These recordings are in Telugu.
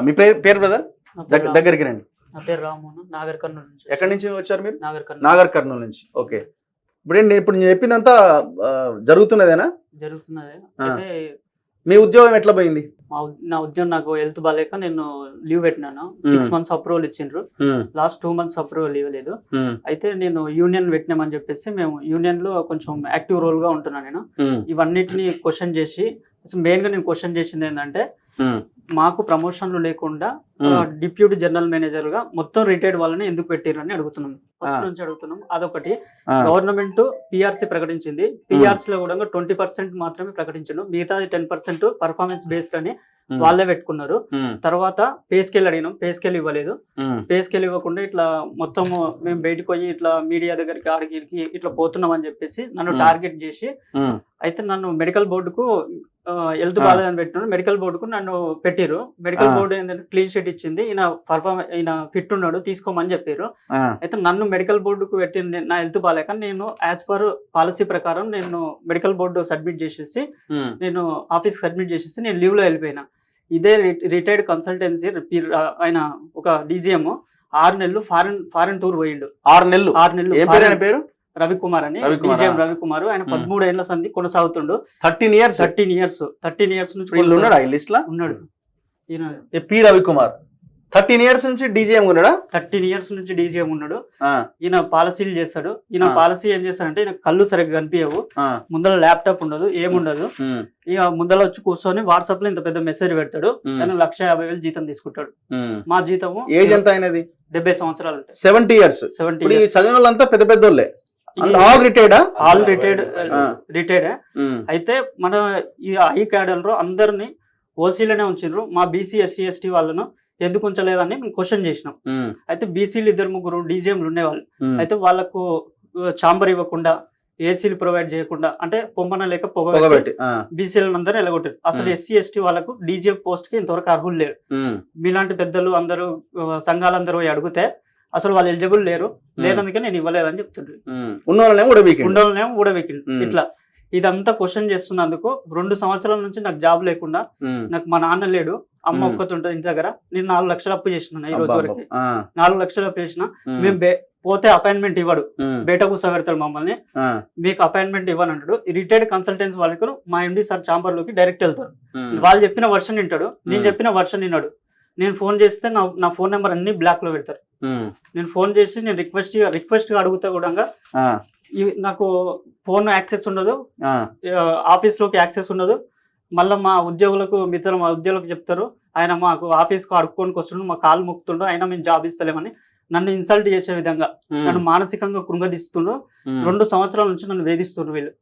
మీ పేరు బ్రదర్? నా పేరు రాము. దగ్గరికి రండి. నా పేరు రాము, నాగర్ కర్నూలు నుంచి. ఎక్కడి నుంచి వచ్చారు మీరు? నాగర్ కర్నూలు నుంచి. ఓకే, ఇప్పుడు నేను చెప్పిందంతా జరుగుతున్నదేనా? జరుగుతున్నది. ఆ. అయితే మీ ఉద్యోగం ఎట్లా పోయింది? నా ఉద్యోగం నాకు హెల్త్ బాగాలేక నేను లీవ్ పెట్టినాను. 6 months అప్రూవల్ ఇచ్చిండ్రు. లాస్ట్ 2 months అప్రూవల్ ఇవ్వలేదు. అయితే నేను యూనియన్ పెట్టినామని చెప్పేసి మేము యూనియన్ లో కొంచెం యాక్టివ్ రోల్ గా ఉంటున్నాను. నేను ఇవన్నిటిని క్వశ్చన్ చేసి మెయిన్ గా నేను క్వశ్చన్ చేసింది ఏంటంటే మాకు ప్రమోషన్లు లేకుండా డిప్యూటీ జనరల్ మేనేజర్ గా మొత్తం రిటైర్డ్ వాళ్ళని ఎందుకు పెట్టారని అడుగుతున్నాం. ఫస్ట్ నుంచి అడుగుతున్నాం. అదొకటి. గవర్నమెంట్ పిఆర్సీ ప్రకటించింది. పిఆర్సీ లో కూడా 20% మాత్రమే ప్రకటించారు. మిగతా 10% పర్ఫార్మెన్స్ బేస్డ్ అని వాళ్ళే పెట్టుకున్నారు. తర్వాత పే స్కేల్ అడిగినాం, పే స్కేల్ ఇవ్వలేదు. పే స్కేల్ ఇవ్వకుండా ఇట్లా మొత్తం మేము బయటకు పోయి ఇట్లా మీడియా దగ్గరికి ఆడికి ఇట్లా పోతున్నాం అని చెప్పేసి నన్ను టార్గెట్ చేసి అయితే నన్ను మెడికల్ బోర్డుకు హెల్త్ బాగాలేదని పెట్టినాడు. మెడికల్ బోర్డుకు నన్ను పెట్టిరు. మెడికల్ బోర్డు ఏంటంటే క్లీన్ షీట్ ఇచ్చింది, ఈయన ఫిట్ ఉన్నాడు తీసుకోమని చెప్పారు. అయితే నన్ను మెడికల్ బోర్డుకు పెట్టి నా హెల్త్ బాగాలేక నేను యాజ్ పర్ పాలసీ ప్రకారం నేను మెడికల్ బోర్డు సబ్మిట్ చేసేసి నేను ఆఫీస్ సబ్మిట్ చేసేసి నేను లీవ్ లో వెళ్ళిపోయినా. ఇదే రిటైర్డ్ కన్సల్టెన్సీ ఆయన ఒక డీజీఎం 6 నెలలు ఫారెన్ టూర్ పోయిండు. 6 నెలలు. పేరు రవికుమార్ అని, డీజీఎం రవికుమార్. ఆయన 13 ఏళ్ల సంధి కొనసాగుతుండు. 13 ఇయర్స్ నుంచి ఉన్నాడు. పి రవికుమార్ 13 years నుంచి డీజీఎం ఉన్నాడా? 13 years నుంచి డీజీఎం ఉన్నాడు. ఈయన పాలసీలు చేస్తాడు. ఈయన పాలసీ ఏం చేస్తాడంటే ఈయన కళ్ళు సరిగ్గా కనిపించవు, ముందర ల్యాప్టాప్ ఉండదు, ఏముండదు. ఇక ముందర వచ్చి కూర్చొని వాట్సాప్ లో ఇంత పెద్ద మెసేజ్ పెడతాడు. ఆయన 1,50,000 జీతం తీసుకుంటాడు. మా జీతము ఏజ్ ఎంత అయినది? 70 సంవత్సరాలు. 70 years. చదివిన వాళ్ళంతా పెద్ద పెద్దోళ్ళే. All retired. అయితే మన ఈ క్యాడర్ లో అందరినీ ఓసీలోనే ఉంచారు. మా బీసీ ఎస్సీ ఎస్టీ వాళ్ళను ఎందుకు ఉంచలేదని మేము క్వశ్చన్ చేసినాం. అయితే బీసీలు 2-3 డీజీఎంలు ఉండేవాళ్ళు. అయితే వాళ్ళకు ఛాంబర్ ఇవ్వకుండా, ఏసీలు ప్రొవైడ్ చేయకుండా, అంటే పొమ్మన లేక పొగబెట్టి బీసీలను అందరూ ఎలగొట్టారు. అసలు ఎస్సీ ఎస్టీ వాళ్ళకు డీజీఎం పోస్ట్ కి ఇంతవరకు అర్హులు లేరు. మీలాంటి పెద్దలు అందరూ సంఘాలందరూ అడిగితే అసలు వాళ్ళు ఎలిజిబుల్ లేనందుకే నేను ఇవ్వలేదని చెప్తుండ్రు. ఉండవలనేమో ఊడబెక్కిండు. ఇట్లా ఇదంతా క్వశ్చన్ చేస్తున్నందుకు 2 సంవత్సరాల నుంచి నాకు జాబ్ లేకుండా, నాకు మా నాన్న లేడు, అమ్మ ఒక్కటి ఉంటుంది ఇంటి దగ్గర. నేను 4 లక్షలు అప్పు చేసిన. ఈ రోజు వరకు 4 లక్షలు అప్పు చేసిన. మేము పోతే అపాయింట్మెంట్ ఇవ్వడు, బయట కూర్చోబెడతాడు మమ్మల్ని. మీకు అపాయింట్మెంట్ ఇవ్వని అంటాడు. రిటైర్డ్ కన్సల్టెన్సీ వాళ్ళకు మా ఎండి సార్ ఛాంబర్ లోకి డైరెక్ట్ వెళ్తారు. వాళ్ళు చెప్పిన వర్షన్ వింటాడు, నేను చెప్పిన వర్షన్ విన్నాడు. నేను ఫోన్ చేస్తే నా ఫోన్ నెంబర్ అన్ని బ్లాక్ లో పెడతారు. నేను ఫోన్ చేసి నేను రిక్వెస్ట్ గా అడుగుతా కూడా నాకు ఫోన్ యాక్సెస్ ఉండదు, ఆఫీస్ లోకి యాక్సెస్ ఉండదు. మళ్ళీ మా ఉద్యోగులకు చెప్తారు, ఆయన మాకు ఆఫీస్ కు అడుక్కోనికి వస్తుండు, మా కాలు మొక్కుతుండు, అయినా మేము జాబ్ ఇస్తలేమని నన్ను ఇన్సల్ట్ చేసే విధంగా నన్ను మానసికంగా కృంగదీస్తుండ్రు. 2 సంవత్సరాల నుంచి నన్ను వేధిస్తుండ్రు వీళ్ళు.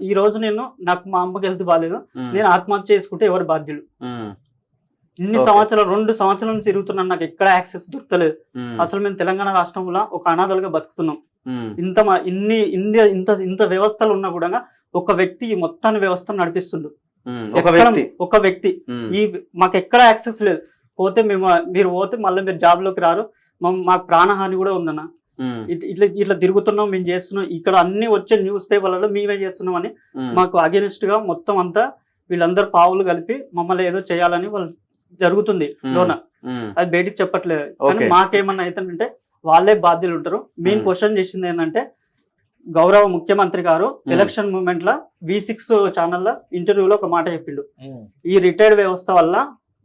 ఈ రోజు నాకు మా అమ్మకి హెల్త్ బాగాలేదు, నేను ఆత్మహత్య చేసుకుంటే ఎవరు బాధ్యులు? ఇన్ని సంవత్సరాలు 2 సంవత్సరాల నుంచి తిరుగుతున్నాను, నాకు ఎక్కడ యాక్సెస్ దొరకలేదు. అసలు మేము తెలంగాణ రాష్ట్రంలో ఒక అనాథలుగా బతుకుతున్నాం. ఇంత వ్యవస్థలు ఉన్నా కూడా ఒక వ్యక్తి ఈ మొత్తాన్ని వ్యవస్థను నడిపిస్తుండు. ఒక వ్యక్తి మాకు ఎక్కడ యాక్సెస్ లేదు. పోతే మీరు పోతే మళ్ళీ మీరు జాబ్ లోకి రారు, మాకు ప్రాణహాని కూడా ఉందన్న. ఇట్లా తిరుగుతున్నాం, మేము చేస్తున్నాం, ఇక్కడ అన్ని వచ్చే న్యూస్ పేపర్లలో మేమే చేస్తున్నాం అని మాకు అగెనిస్ట్ గా మొత్తం అంతా వీళ్ళందరూ పావులు కలిపి మమ్మల్ని ఏదో చేయాలని వాళ్ళు జరుగుతుంది లోన. అది బయటికి చెప్పట్లేదు. కానీ మాకేమన్నా అవుతుందంటే వాళ్ళే బాధ్యులు ఉంటారు. మెయిన్ క్వశ్చన్ చేసింది ఏంటంటే, గౌరవ ముఖ్యమంత్రి గారు ఎలక్షన్ మూమెంట్ లా V6 ఛానల్ ఇంటర్వ్యూలో ఒక మాట చెప్పిండు. ఈ రిటైర్డ్ వ్యవస్థ వల్ల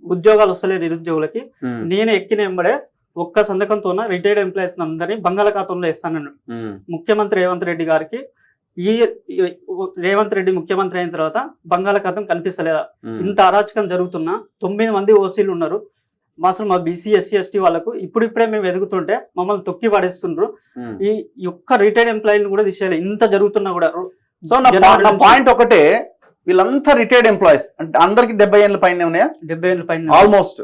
ఉద్యోగాలు వస్తలేదు నిరుద్యోగులకి. నేను ఎక్కిన వెంబడే ఒక్క సంతకంతో రిటైర్డ్ ఎంప్లాయీస్ అందరినీ బంగాళాఖాతంలో వేస్తానన్నాడు. ముఖ్యమంత్రి రేవంత్ రెడ్డి గారికి రేవంత్ రెడ్డి ముఖ్యమంత్రి అయిన తర్వాత బంగాళాఖాతం కనిపిస్తలేదా? ఇంత అరాచకం జరుగుతున్నా 9 మంది ఓసీలు ఉన్నారు. అసలు మా బీసీ ఎస్సీ ఎస్టీ వాళ్ళకు ఇప్పుడిప్పుడే మేము ఎదుగుతుంటే మమ్మల్ని తొక్కి పడేస్తుండ్రు. ఈ ఒక్క రిటైర్డ్ ఎంప్లాయీని కూడా తీసేయాలి, ఇంత జరుగుతున్నా కూడా. సో నా పాయింట్ ఒకటే, వీళ్ళంతా రిటైర్డ్ ఎంప్లాయీస్ అంటే అందరికి 70 ఏళ్ళ పైన ఉన్నాయా? 70 ఏళ్ళ పైన, ఆల్మోస్ట్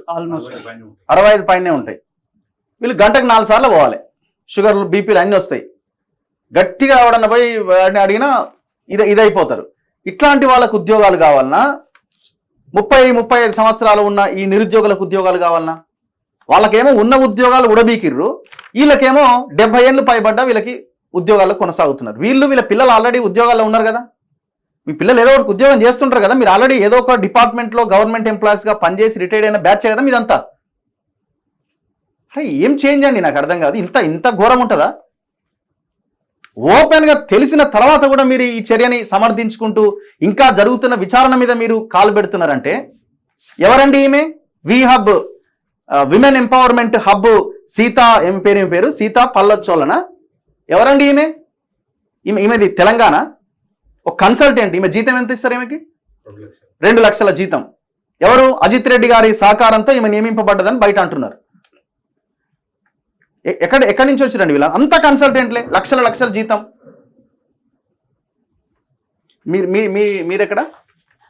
65 పైనే ఉంటాయి. వీళ్ళు గంటకు 4 సార్లు పోవాలి. షుగర్లు, బీపీలు అన్ని వస్తాయి. గట్టిగా ఎవడన్నా పోయి అడిగినా ఇదైపోతారు. ఇట్లాంటి వాళ్ళకు ఉద్యోగాలు కావాలన్నా 30-35 సంవత్సరాలు ఉన్న ఈ నిరుద్యోగులకు ఉద్యోగాలు కావాలన్నా? వాళ్ళకేమో ఉన్న ఉద్యోగాలు ఉడబీకిర్రు, వీళ్ళకేమో 70 ఏళ్ళు పైబడ్డా వీళ్ళకి ఉద్యోగాల్లో కొనసాగుతున్నారు. వీళ్ళ పిల్లలు ఆల్రెడీ ఉద్యోగాల్లో ఉన్నారు కదా. మీ పిల్లలు ఏదో ఒక ఉద్యోగం చేస్తుంటారు కదా, మీరు ఆల్రెడీ ఏదో ఒక డిపార్ట్మెంట్లో గవర్నమెంట్ ఎంప్లాయీస్గా పనిచేసి రిటైర్డ్ అయిన బ్యాచ్ కదా మీదంతా. అరే ఏం చేంజ్ అండి, నాకు అర్థం కాదు. ఇంత ఘోరం ఉంటుందా? ఓపెన్గా తెలిసిన తర్వాత కూడా మీరు ఈ చర్యని సమర్థించుకుంటూ ఇంకా జరుగుతున్న విచారణ మీద మీరు కాలు పెడుతున్నారంటే ఎవరండి ఈమె? వి hub women empowerment hub Sita ఏం పేరు సీత పల్లచ్చోలన ఎవరండి ఈమె? ఈమెది తెలంగాణ. ఒక కన్సల్టెంట్, ఈమె జీతం ఎంత ఇస్తారు? ఈమెకి 2 లక్షల జీతం. ఎవరు? అజిత్ రెడ్డి గారి సహకారంతో ఈమె నియమింపబడ్డదని బయట అంటున్నారు. ఎక్కడి నుంచి వచ్చిరండి వీళ్ళ? అంతా కన్సల్టెంట్లే, లక్షల జీతం. మీరెక్కడ?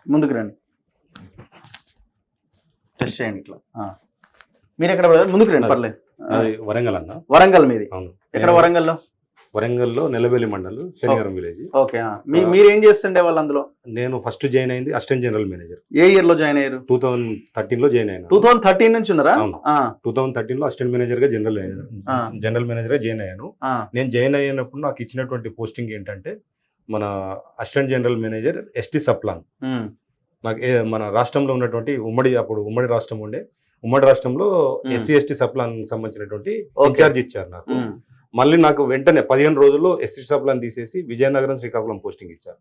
ముందుకు రండి, టెస్ట్ చేయండి ఇట్లా. మీరెక్కడ బ్రదర్? ముందుకు రండి, పర్లేదు. వరంగల్ అన్న. వరంగల్ మీది? ఎక్కడ వరంగల్లో? వరంగల్లో నెలబెల్లి మండలం శనివారం విలేజ్. ఓకే. మీరు ఏం చేస్తుండే వాళ్ళు అందులో? నేను ఫస్ట్ జాయిన్ అయింది అసిస్టెంట్ జనరల్ మేనేజర్. ఏ ఇయర్ లో జాయిన్ అయ్యారు? 2013 లో జాయిన్ అయ్యాను. 2013 నుంచి ఉన్నారా? 2013 లో అసిస్టెంట్ మేనేజర్ గా జనరల్ మేనేజర్ గా జాయిన్ అయ్యాను. నేను జాయిన్ అయినప్పుడు నాకు ఇచ్చినటువంటి పోస్టింగ్ ఏంటంటే మన assistant general manager ST subplan. నాకు మన రాష్ట్రంలో ఉన్నటువంటి ఉమ్మడి రాష్ట్రం ఉండే, ఉమ్మడి రాష్ట్రంలో ఎస్సీ ఎస్టీ సప్లాన్ సంబంధించినటువంటి ఇన్ఛార్జ్ ఇచ్చారు నాకు. మళ్ళీ నాకు వెంటనే 15 రోజుల్లో ఎస్టీ సప్లాన్ తీసేసి విజయనగరం శ్రీకాకుళం పోస్టింగ్ ఇచ్చారు.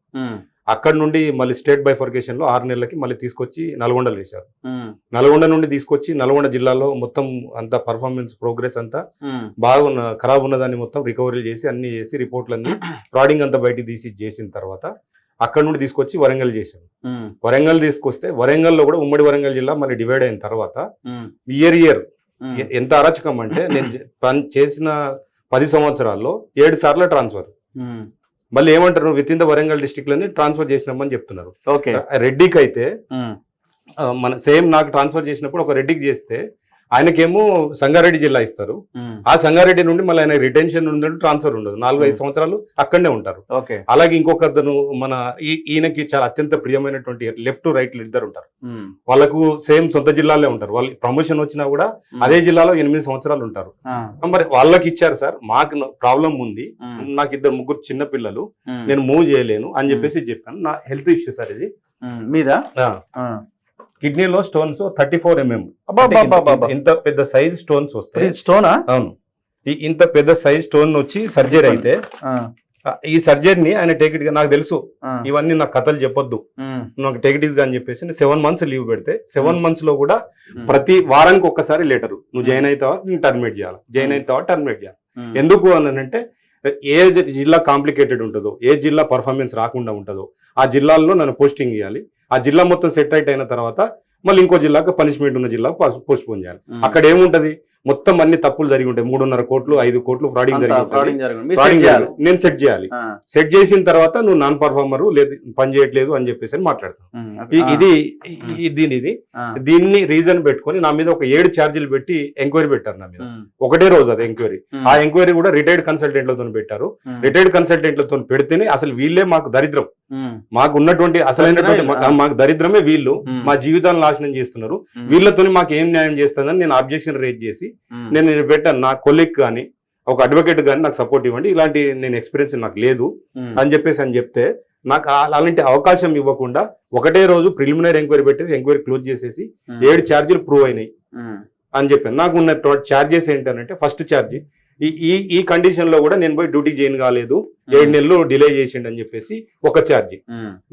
అక్కడ నుండి మళ్ళీ స్టేట్ బైఫర్కేషన్ లో 6 నెలలకి మళ్ళీ తీసుకొచ్చి నల్గొండలో వేశారు. నల్గొండ నుండి తీసుకొచ్చి నల్గొండ జిల్లాలో మొత్తం అంతా పర్ఫార్మెన్స్ ప్రోగ్రెస్ అంతా బాగా ఖరాబ్ ఉన్నదాన్ని మొత్తం రికవరీ చేసి అన్ని చేసి రిపోర్ట్లన్నీ ఫ్రాడింగ్ అంతా బయటికి తీసి చేసిన తర్వాత అక్కడ నుండి తీసుకొచ్చి వరంగల్ చేశాను. వరంగల్ తీసుకొస్తే వరంగల్లో కూడా ఉమ్మడి వరంగల్ జిల్లా మళ్ళీ డివైడ్ అయిన తర్వాత ఇయర్ ఎంత అరాచకం అంటే నేను చేసిన 10 సంవత్సరాల్లో 7 సార్లు ట్రాన్స్ఫర్. మళ్ళీ ఏమంటారు, with in the Warangal district లోని ట్రాన్స్ఫర్ చేసినామని చెప్తున్నారు. రెడ్డికి అయితే మన సేమ్ నాకు ట్రాన్స్ఫర్ చేసినప్పుడు ఒక రెడ్డికి చేస్తే ఆయనకేమో సంగారెడ్డి జిల్లా ఇస్తారు. ఆ సంగారెడ్డి నుండి మళ్ళీ ఆయన రిటెన్షన్ ఉండదు, ట్రాన్స్ఫర్ ఉండదు, 4-5 సంవత్సరాలు అక్కడనే ఉంటారు. అలాగే ఇంకొక అతను మన ఈయనకి చాలా అత్యంత ప్రియమైనటువంటి లెఫ్ట్ రైట్ ఇద్దరు ఉంటారు. వాళ్ళకు సేమ్ సొంత జిల్లాలో ఉంటారు. వాళ్ళు ప్రమోషన్ వచ్చినా కూడా అదే జిల్లాలో 8 సంవత్సరాలు ఉంటారు. మరి వాళ్ళకి ఇచ్చారు సార్, మాకు ప్రాబ్లం ఉంది, నాకు 2-3 చిన్న పిల్లలు, నేను మూవ్ చేయలేను అని చెప్పేసి చెప్పాను. నా హెల్త్ ఇష్యూ సార్ ఇది మీద. కిడ్నీలో స్టోన్స్ 34 mm. ఇంత పెద్ద సైజ్ స్టోన్స్ వస్తాయి. స్టోనా? అవును. ఇంత పెద్ద సైజ్ స్టోన్ వచ్చి సర్జరీ అయితే ఈ సర్జరీని ఆయన టేక్ ఇట్ గా, నాకు తెలుసు ఇవన్నీ నాకు కథలు చెప్పొద్దు, నాకు టేక్ ఇట్ ఈజ్ అని చెప్పేసి 7 months లీవ్ పెడితే 7 months లో కూడా ప్రతి వారానికి ఒక్కసారి లెటరు, నువ్వు జాయిన్ అవుతావా నేను టర్మినేట్ చేయాలి, జాయిన్ అవుతావా టర్మినేట్ చేయాలి. ఎందుకు అని అంటే ఏ జిల్లా కాంప్లికేటెడ్ ఉంటుందో, ఏ జిల్లా పర్ఫార్మెన్స్ రాకుండా ఉంటుందో ఆ జిల్లాల్లో నన్ను పోస్టింగ్ ఇవ్వాలి. ఆ జిల్లా మొత్తం సెట్ అయిన తర్వాత మళ్ళీ ఇంకో జిల్లాకు పనిష్మెంట్ ఉన్న జిల్లాకు పోస్ట్ పోన్ చేయాలి. అక్కడ ఏముంటది, మొత్తం అన్ని తప్పులు జరిగి ఉంటాయి. 3.5 కోట్లు 5 కోట్లు ఫ్రాడింగ్ జరిగి నేను సెట్ చేయాలి. సెట్ చేసిన తర్వాత నువ్వు నాన్ పర్ఫార్మర్ లేదు, పని చేయట్లేదు అని చెప్పేసి అని మాట్లాడతాను. దీన్ని రీజన్ పెట్టుకొని నా మీద ఒక 7 ఛార్జీలు పెట్టి ఎంక్వైరీ పెట్టారు నా మీద. ఒకటే రోజు అది ఎంక్వైరీ. ఆ ఎంక్వైరీ కూడా రిటైర్డ్ కన్సల్టెంట్లతో పెట్టారు. రిటైర్డ్ కన్సల్టెంట్లతో పెడితేనే అసలు వీళ్ళే మాకు దరిద్రం, మాకు ఉన్నటువంటి అసలైనటువంటి మాకు దరిద్రమే వీళ్ళు, మా జీవితాలను నాశనం చేస్తున్నారు, వీళ్ళతో మాకు ఏం న్యాయం చేస్తుందని నేను అబ్జెక్షన్ రేజ్ చేసి నేను పెట్టాను. నా కొలీగ్ కానీ ఒక అడ్వకేట్ కానీ నాకు సపోర్ట్ ఇవ్వండి, ఇలాంటి నేను ఎక్స్పీరియన్స్ నాకు లేదు అని చెప్పేసి అని చెప్తే నాకు అలాంటి అవకాశం ఇవ్వకుండా ఒకటే రోజు ప్రిలిమినరీ ఎంక్వైరీ పెట్టేసి ఎంక్వైరీ క్లోజ్ చేసేసి 7 ఛార్జీలు ప్రూవ్ అయినాయి అని చెప్పాను. నాకు ఉన్న ఛార్జెస్ ఏంటంటే ఫస్ట్ ఛార్జీ ఈ కండిషన్ లో కూడా నేను పోయి డ్యూటీ చేయను కాలేదు, 7 నెలలు డిలే చేసిండు అని చెప్పేసి ఒక ఛార్జీ.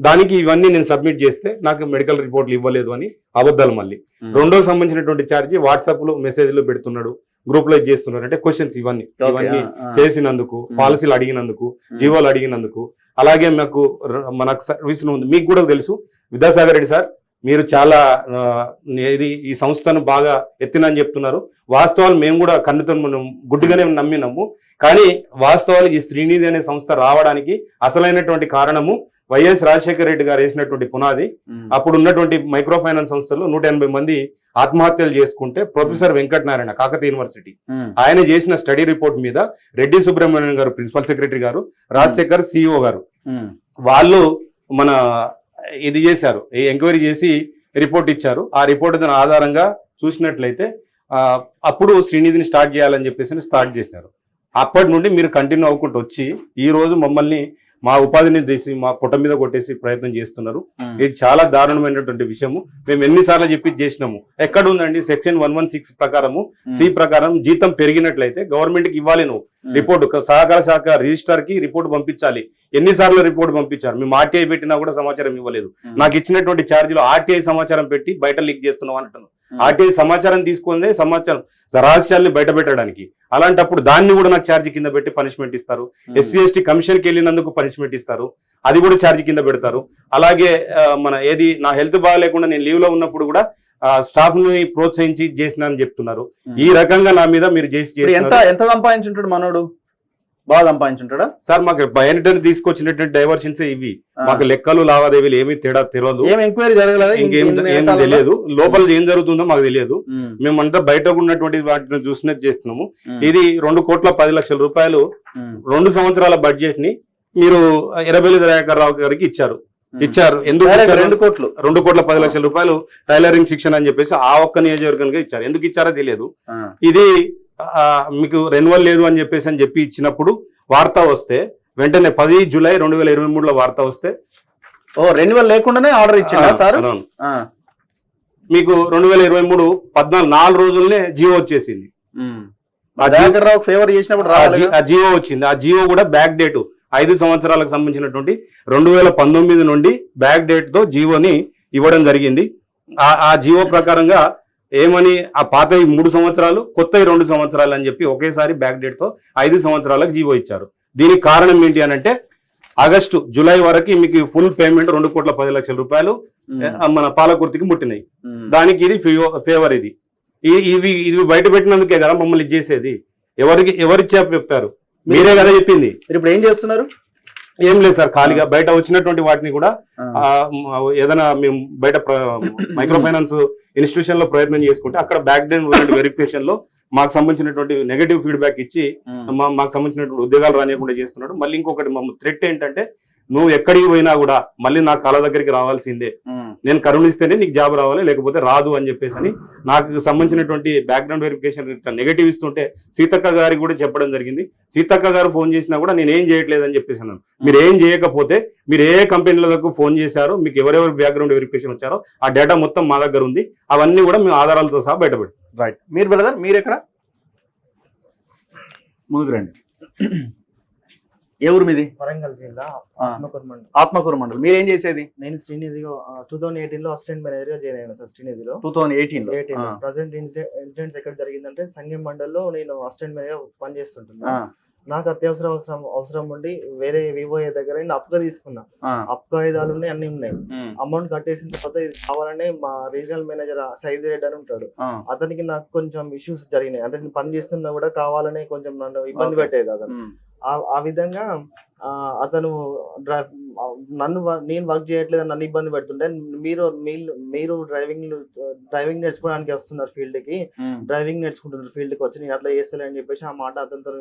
దానికి ఇవన్నీ నేను సబ్మిట్ చేస్తే నాకు మెడికల్ రిపోర్ట్లు ఇవ్వలేదు అని అబద్ధాలు. మళ్ళీ రెండో సంబంధించినటువంటి ఛార్జీ వాట్సాప్ లో మెసేజ్లు పెడుతున్నాడు, గ్రూప్ లో చేస్తున్నారు, అంటే క్వశ్చన్స్ ఇవన్నీ చేసినందుకు, పాలసీలు అడిగినందుకు, జీవోలు అడిగినందుకు. అలాగే మనకు సర్వీస్ ఉంది, మీకు కూడా తెలుసు విద్యాసాగర్ రెడ్డి సార్, మీరు చాలా ఈ సంస్థను బాగా ఎత్తినని చెప్తున్నారు. వాస్తవాలు మేము కూడా కన్నుతో మనం గుడ్డిగానే నమ్మినాము. కానీ వాస్తవాలు ఈ శ్రీనిధి అనే సంస్థ రావడానికి అసలైనటువంటి కారణము వైఎస్ రాజశేఖర రెడ్డి గారు వేసినటువంటి పునాది. అప్పుడు ఉన్నటువంటి మైక్రో ఫైనాన్స్ సంస్థలో 180 మంది ఆత్మహత్యలు చేసుకుంటే ప్రొఫెసర్ వెంకటనారాయణ కాకతీయ యూనివర్సిటీ ఆయన చేసిన స్టడీ రిపోర్ట్ మీద రెడ్డి సుబ్రహ్మణ్యం గారు ప్రిన్సిపల్ సెక్రటరీ గారు, రాజశేఖర్ సిఇఓ గారు వాళ్ళు మన ఇది చేశారు, ఎంక్వైరీ చేసి రిపోర్ట్ ఇచ్చారు. ఆ రిపోర్ట్ ఆధారంగా చూసినట్లయితే అప్పుడు శ్రీనిధిని స్టార్ట్ చేయాలని చెప్పేసి స్టార్ట్ చేశారు. అప్పటి నుండి మీరు కంటిన్యూ అవ్వకుండా వచ్చి ఈ రోజు మమ్మల్ని మా ఉపాధిని తీసి మా పొట్ట మీద కొట్టేసి ప్రయత్నం చేస్తున్నారు. ఇది చాలా దారుణమైనటువంటి విషయము. మేము ఎన్నిసార్లు చెప్పి చేసినాము. ఎక్కడ ఉందండి సెక్షన్ 116 ప్రకారము సి ప్రకారం జీతం పెరిగినట్లయితే గవర్నమెంట్ కి ఇవ్వాలి. నువ్వు రిపోర్టు సహకార శాఖ రిజిస్ట్రార్ కి రిపోర్ట్ పంపించాలి. ఎన్నిసార్లు రిపోర్ట్ పంపించారు? మేము ఆర్టీఐ పెట్టినా కూడా సమాచారం ఇవ్వలేదు. నాకు ఇచ్చినటువంటి ఛార్జీలు ఆర్టీఐ సమాచారం పెట్టి బయట లీక్ చేస్తున్నాం అంటున్నాను. ఆర్టీఐ సమాచారం తీసుకుందే సమాచారం రహస్యాల్ని బయట పెట్టడానికి. అలాంటప్పుడు దాన్ని కూడా నాకు ఛార్జీ కింద పెట్టి పనిష్మెంట్ ఇస్తారు. ఎస్సీ ఎస్టీ కమిషన్కి వెళ్ళినందుకు పనిష్మెంట్ ఇస్తారు, అది కూడా ఛార్జీ కింద పెడతారు. అలాగే మన ఏది నా హెల్త్ బాగాలేకుండా నేను లీవ్ లో ఉన్నప్పుడు కూడా స్టాఫ్ ని ప్రోత్సహించి చేసిన అని చెప్తున్నారు. ఈ రకంగా నా మీద మీరు చేసి ఎంత సంపాదించుంటాడు మనోడు? బాగా సంపాదించుంటాడా సార్? మాకు బయట తీసుకొచ్చినటువంటి డైవర్షన్స్ ఇవి. మాకు లెక్కలు లావాదేవీలు ఏమీ తేడా తెలియదు. ఏం ఎంక్వైరీ జరగలేదు, ఏం తెలియదు. లోపల ఏం జరుగుతుందో మాకు తెలియదు. మేమంతా బయట ఉన్నటువంటి వాటిని చూసినట్టు చేస్తున్నాము. ఇది 2,10,00,000 రూపాయలు 2 సంవత్సరాల బడ్జెట్ ని మీరు ఎర్రబెల్లి దయాకర్ రావు గారికి ఇచ్చారు. ఎందుకు 2,10,00,000 రూపాయలు టైలరింగ్ శిక్షణ అని చెప్పేసి ఆ ఒక్క నియోజకవర్గానికి ఇచ్చారు. ఎందుకు ఇచ్చారో తెలియదు. ఇది మీకు రెన్యువల్ లేదు అని చెప్పి ఇచ్చినప్పుడు వార్త వస్తే వెంటనే 10 జూలై 2023లో వార్త వస్తే రెన్యువల్ లేకుండానే ఆర్డర్ ఇచ్చిందా సార్? మీకు 2023 14 రోజులనే జియో వచ్చేసింది. ఫేవర్ చేసినప్పుడు ఆ జియో వచ్చింది. ఆ జియో కూడా బ్యాక్ డేట్ 5 సంవత్సరాలకు సంబంధించినటువంటి 2019 నుండి బ్యాక్ డేట్ తో జియోని ఇవ్వడం జరిగింది. ఆ జియో ప్రకారంగా ఏమని ఆ పాత 3 సంవత్సరాలు, కొత్త 2 సంవత్సరాలు అని చెప్పి ఒకేసారి బ్యాక్ డేట్ తో 5 సంవత్సరాలకు జీవో ఇచ్చారు. దీనికి కారణం ఏంటి అని అంటే ఆగస్టు జూలై వరకు మీకు ఫుల్ పేమెంట్ 2,10,00,000 రూపాయలు మన పాలకుర్తికి ముట్టినాయి. దానికి ఇది ఫేవర్. ఇది బయట పెట్టినందుకే కదా మమ్మల్ని చేసేది. ఎవరిచ్చా చెప్పారు? మీరే కదా చెప్పింది. ఇప్పుడు ఏం చేస్తున్నారు? ఏం లేదు సార్, ఖాళీగా బయట వచ్చినటువంటి వాటిని కూడా ఏదైనా మేము బయట మైక్రో ఫైనాన్స్ ఇన్స్టిట్యూషన్ లో ప్రయత్నం చేసుకుంటే అక్కడ బ్యాక్ డౌన్ వెరిఫికేషన్ లో మాకు సంబంధించినటువంటి నెగటివ్ ఫీడ్బ్యాక్ ఇచ్చి మాకు సంబంధించినటువంటి ఉద్యోగాలు రానియకుండా చేస్తున్నాడు. మళ్ళీ ఇంకొకటి థ్రెట్ ఏంటంటే నువ్వు ఎక్కడికి పోయినా కూడా మళ్ళీ నా కళ దగ్గరికి రావాల్సిందే, నేను కరుణిస్తేనే నీకు జాబ్ రావాలి, లేకపోతే రాదు అని చెప్పేసి అని నాకు సంబంధించినటువంటి బ్యాక్గ్రౌండ్ వెరిఫికేషన్ నెగటివ్ ఇస్తుంటే సీతక్క గారికి కూడా చెప్పడం జరిగింది. సీతక్క గారు ఫోన్ చేసినా కూడా నేను ఏం చేయట్లేదు అని చెప్పేసి అన్నాను. మీరు ఏం చేయకపోతే మీరు ఏ కంపెనీలకు ఫోన్ చేశారో, మీకు ఎవరెవరు బ్యాక్గ్రౌండ్ వెరిఫికేషన్ వచ్చారో ఆ డేటా మొత్తం మా దగ్గర ఉంది. అవన్నీ కూడా మేము ఆధారాలతో సహా బయటపెడతాం. రైట్. మీరు బ్రదర్, మీరు ఎక్కడ? ముందుకు రండి. ఏ ఊరు మీది? వరంగల్ జిల్లా ఆత్మకూరు మండలం. మీరు ఏం చేసేది? నేను శ్రీనిధిలో 2018లో అసిస్టెంట్ మేనేజర్ గా జాయిన్ అయ్యాను సార్. శ్రీనిధిలో 2018 ప్రజెంట్ ఇన్సిడెంట్స్ ఎక్కడ జరిగిందంటే సంగం మండల్లో నేను అసిస్టెంట్ మేనేజర్ పనిచేస్తుంటున్నా. నాకు అత్యవసర అవసరం ఉండి వేరే వివోఏ దగ్గర అప్పుగా తీసుకున్నా. అప్పు కాయిదాలు ఉన్నాయి, అన్ని ఉన్నాయి. అమౌంట్ కట్టేసిన తర్వాత ఇది కావాలనే మా రీజనల్ మేనేజర్ సైద్ రెడ్డి అని ఉంటాడు, అతనికి నాకు కొంచెం ఇష్యూస్ జరిగినాయి. అంటే నేను పని చేస్తున్నా కూడా కావాలనే కొంచెం నన్ను ఇబ్బంది పెట్టేది అతను. ఆ విధంగా అతను నేను వర్క్ చేయట్లేదు, నన్ను ఇబ్బంది పెడుతుంటే మీరు డ్రైవింగ్ నేర్చుకోవడానికి వస్తున్నారు ఫీల్డ్ కి, డ్రైవింగ్ నేర్చుకుంటున్నారు ఫీల్డ్ కి వచ్చి నేను అట్లా చేస్తలే అని చెప్పేసి ఆ మాట అతనితో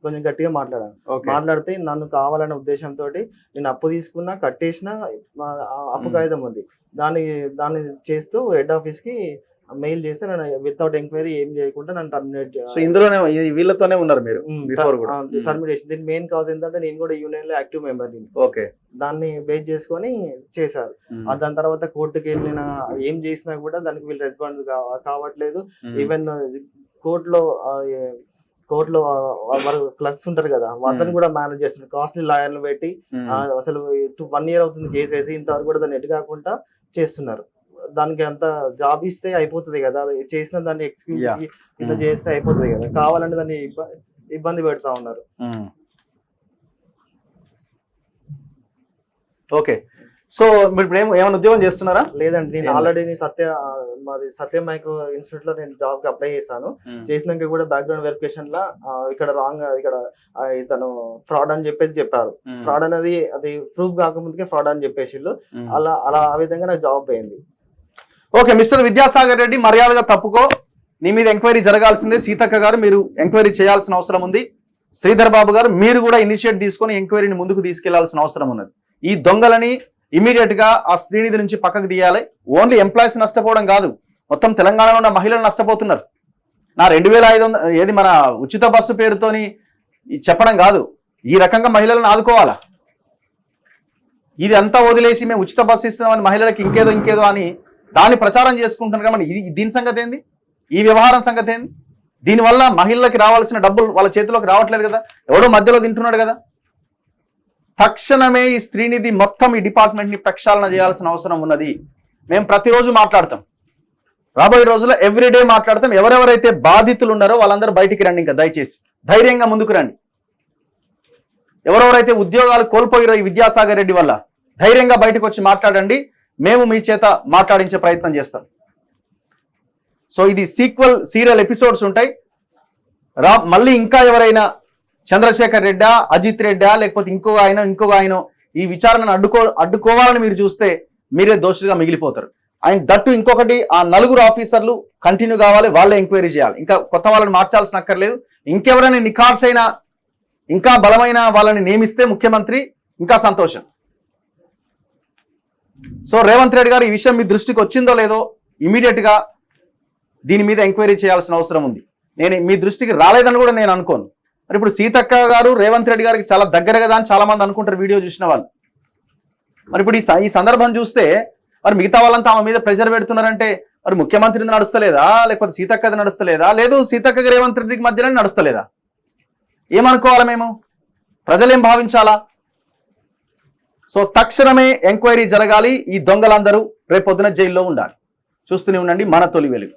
కొంచెం గట్టిగా మాట్లాడాను. మాట్లాడితే నన్ను కావాలనే ఉద్దేశంతో నేను అప్పు తీసుకున్నా, కట్టేసిన అప్పు కాగితం ఉంది, దాన్ని చేస్తూ హెడ్ ఆఫీస్ కి మెయిల్ చేస్తే నేను వితౌట్ ఎంక్వైరీ ఏం చేయకుండా నన్ను టర్మినేట్ చేయాలి. ఇందులోనే వీళ్ళతోనే ఉన్నారు మీరు? టర్మినేషన్. దీని మెయిన్ కాజ్ ఏంటంటే నేను కూడా యూనియన్ లో యాక్టివ్ మెంబర్. ఓకే. దాన్ని బేస్ చేసుకొని చేశారు. దాని తర్వాత కోర్టుకి వెళ్ళిన ఏం చేసినా కూడా దానికి వీళ్ళు రెస్పాన్స్ కావట్లేదు. ఈవెన్ కోర్టులో క్లర్క్స్ ఉంటారు కదా, అతను కూడా మేనేజ్ చేస్తున్నారు. కాస్ట్లీ లాయర్లు పెట్టి అసలు 1 year అవుతుంది కేసు వేసి, ఇంతవరకు కూడా దాన్ని ఎటు కాకుండా చేస్తున్నారు. దానికి అంత జాబ్ ఇస్తే అయిపోతుంది కదా, చేసిన దాన్ని ఎక్స్క్యూజ్ ఇంత చేస్తే అయిపోతుంది కదా, కావాలంటే దాన్ని ఇబ్బంది పెడతా ఉన్నారు. ఓకే. సో మీరు ఇప్పుడు ఏమైనా ఉద్యోగం చేస్తున్నారా? లేదండి, నేను ఆల్రెడీ సత్య మైక్రో ఇన్స్టిట్యూట్ లో నేను జాబ్ కి అప్లై చేశాను. చేసినాక కూడా బ్యాక్గ్రౌండ్ వెరిఫికేషన్ లా ఇక్కడ ఇతను ఫ్రాడ్ అని చెప్పారు. ఫ్రాడ్ అనేది అది ప్రూఫ్ కాకముందుకే ఫ్రాడ్ అని చెప్పేసి అలా ఆ విధంగా నాకు జాబ్ పోయింది. ఓకే. మిస్టర్ విద్యాసాగర్ రెడ్డి, మర్యాదగా తప్పుకో. నీ మీద ఎంక్వైరీ జరగాల్సిందే. సీతక్క గారు, మీరు ఎంక్వైరీ చేయాల్సిన అవసరం ఉంది. శ్రీధర్ బాబు గారు, మీరు కూడా ఇనిషియేట్ తీసుకొని ఎంక్వైరీని ముందుకు తీసుకెళ్లాల్సిన అవసరం ఉన్నది. ఈ దొంగలని ఇమీడియట్ గా ఆ శ్రీనిధి నుంచి పక్కకు తీయాలి. ఓన్లీ ఎంప్లాయీస్ నష్టపోవడం కాదు, మొత్తం తెలంగాణలో ఉన్న మహిళలు నష్టపోతున్నారు. నా 2,500 ఏది మన ఉచిత బస్సు పేరుతోని చెప్పడం కాదు, ఈ రకంగా మహిళలను ఆదుకోవాలా. ఇది అంతా వదిలేసి మేము ఉచిత బస్సు ఇస్తున్నామని మహిళలకు ఇంకేదో అని దాన్ని ప్రచారం చేసుకుంటున్నారు కాబట్టి దీని సంగతి ఏంది, ఈ వ్యవహారం సంగతి ఏంది? దీనివల్ల మహిళలకి రావాల్సిన డబ్బులు వాళ్ళ చేతిలోకి రావట్లేదు కదా, ఎవడో మధ్యలో తింటున్నాడు కదా. తక్షణమే ఈ స్త్రీనిధి మొత్తం ఈ డిపార్ట్మెంట్ని ప్రక్షాళన చేయాల్సిన అవసరం ఉన్నది. మేము ప్రతిరోజు మాట్లాడతాం, రాబోయే రోజుల్లో ఎవ్రీడే మాట్లాడతాం. ఎవరెవరైతే బాధితులు ఉన్నారో వాళ్ళందరూ బయటికి రండి, ఇంకా దయచేసి ధైర్యంగా ముందుకు రండి. ఎవరెవరైతే ఉద్యోగాలు కోల్పోయారో ఈ విద్యాసాగర్ రెడ్డి వల్ల ధైర్యంగా బయటకు వచ్చి మాట్లాడండి, మేము మీ చేత మాట్లాడించే ప్రయత్నం చేస్తాం. సో ఇది సీరియల్ ఎపిసోడ్స్ ఉంటాయి. మళ్ళీ ఇంకా ఎవరైనా చంద్రశేఖర్ రెడ్డా, అజిత్ రెడ్డా, లేకపోతే ఇంకొక ఆయన ఈ విచారణను అడ్డుకోవాలని మీరు చూస్తే మీరే దోషులుగా మిగిలిపోతారు. అండ్ దట్టు ఇంకొకటి, ఆ 4 ఆఫీసర్లు కంటిన్యూ కావాలి, వాళ్ళే ఎంక్వైరీ చేయాలి. ఇంకా కొత్త వాళ్ళని మార్చాల్సిన అక్కర్లేదు. ఇంకెవరైనా నిఖార్స్ అయినా ఇంకా బలమైన వాళ్ళని నియమిస్తే ముఖ్యమంత్రి ఇంకా సంతోషం. సో రేవంత్ రెడ్డి గారు ఈ విషయం మీ దృష్టికి వచ్చిందో లేదో ఇమీడియట్ గా దీని మీద ఎంక్వైరీ చేయాల్సిన అవసరం ఉంది. మీ దృష్టికి రాలేదని కూడా నేను అనుకోను. మరి ఇప్పుడు సీతక్క గారు రేవంత్ రెడ్డి గారికి చాలా దగ్గర కదా అని చాలా మంది అనుకుంటారు వీడియో చూసిన వాళ్ళు. మరి ఇప్పుడు ఈ సందర్భం చూస్తే మరి మిగతా వాళ్ళంతా ఆమె మీద ప్రెజర్ పెడుతున్నారంటే మరి ముఖ్యమంత్రిది నడుస్తలేదా, లేకపోతే సీతక్కది నడుస్తలేదా, లేదు సీతక్కకి రేవంత్ రెడ్డికి మధ్యలో నడుస్తలేదా? ఏమనుకోవాలా మేము? ప్రజలేం భావించాలా? సో తక్షణమే ఎంక్వైరీ జరగాలి. ఈ దొంగలందరూ రేపొద్దున జైల్లో ఉండాలి. చూస్తూనే ఉండండి మన తొలి వెలుగు.